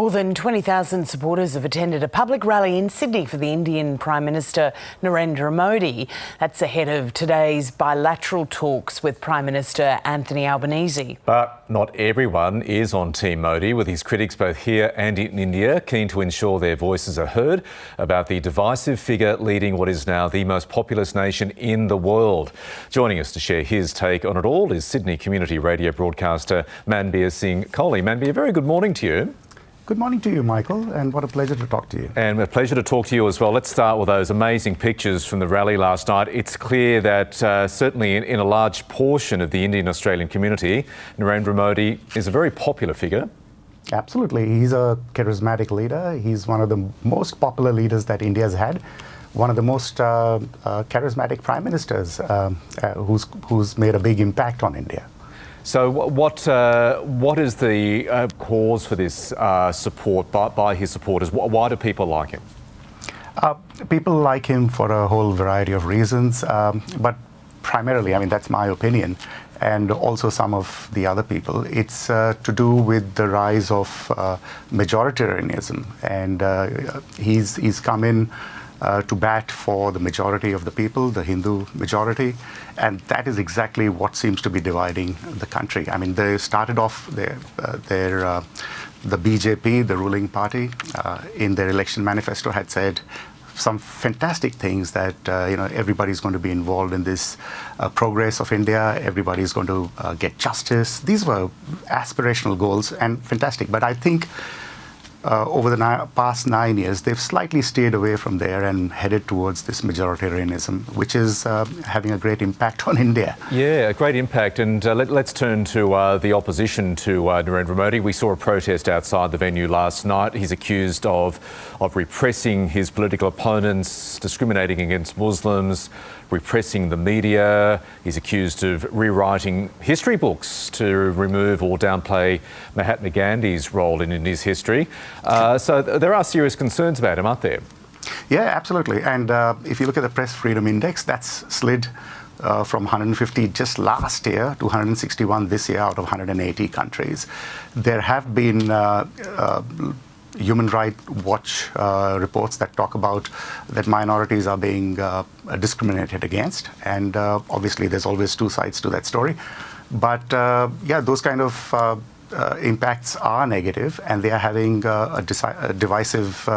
More than 20,000 supporters have attended a public rally in Sydney for the Indian Prime Minister Narendra Modi. That's ahead of today's bilateral talks with Prime Minister Anthony Albanese. But not everyone is on Team Modi, with his critics both here and in India keen to ensure their voices are heard about the divisive figure leading what is now the most populous nation in the world. Joining us to share his take on it all is Sydney community radio broadcaster Manbir Singh Kohli. Manbir, a very good morning to you. Good morning to you, Michael, and what a pleasure to talk to you. And a pleasure to talk to you as well. Let's start with those amazing pictures from the rally last night. It's clear that certainly in a large portion of the Indian-Australian community, Narendra Modi is a very popular figure. Absolutely. He's a charismatic leader. He's one of the most popular leaders that India's had. One of the most charismatic prime ministers who's made a big impact on India. So what is the cause for this support by his supporters? Why do people like him? People like him for a whole variety of reasons, but primarily, I mean, that's my opinion, and also some of the other people. It's to do with the rise of majoritarianism, and he's come in to bat for the majority of the people, the Hindu majority, and that is exactly what seems to be dividing the country. I mean, they started off the BJP, the ruling party, in their election manifesto had said some fantastic things that everybody's going to be involved in this progress of India, everybody's going to get justice. These were aspirational goals and fantastic, but I think over the past 9 years, they've slightly stayed away from there and headed towards this majoritarianism, which is having a great impact on India. Yeah, a great impact. And let's turn to the opposition to Narendra Modi. We saw a protest outside the venue last night. He's accused of repressing his political opponents, discriminating against Muslims, repressing the media. He's accused of rewriting history books to remove or downplay Mahatma Gandhi's role in India's history. So there are serious concerns about him, aren't there? Yeah, absolutely. And if you look at the Press Freedom Index, that's slid from 150 just last year to 161 this year out of 180 countries. There have been Human Rights Watch reports that talk about that minorities are being discriminated against, and obviously there's always two sides to that story. But yeah, those kind of impacts are negative, and they are having a divisive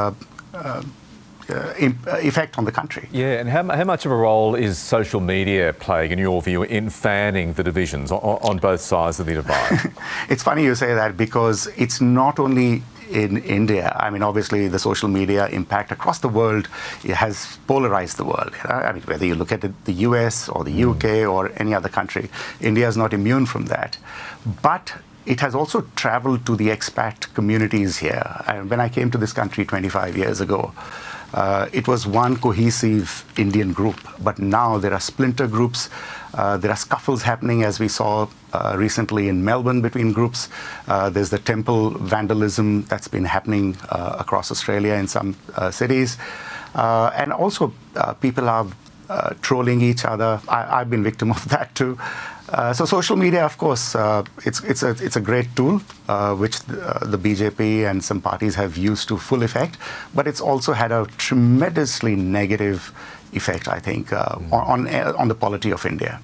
effect on the country. Yeah, and how much of a role is social media playing, in your view, in fanning the divisions on both sides of the divide? It's funny you say that, because it's not only in India. I mean, obviously, the social media impact across the world, it has polarized the world. I mean, whether you look at the US or the UK or any other country, India is not immune from that. But it has also traveled to the expat communities here. And when I came to this country 25 years ago, it was one cohesive Indian group, but now there are splinter groups. There are scuffles happening, as we saw recently in Melbourne between groups. There's the temple vandalism that's been happening across Australia in some cities. And also people are trolling each other. I've been victim of that too. So social media, of course, it's a great tool which the BJP and some parties have used to full effect, but it's also had a tremendously negative effect, I think, on the polity of India.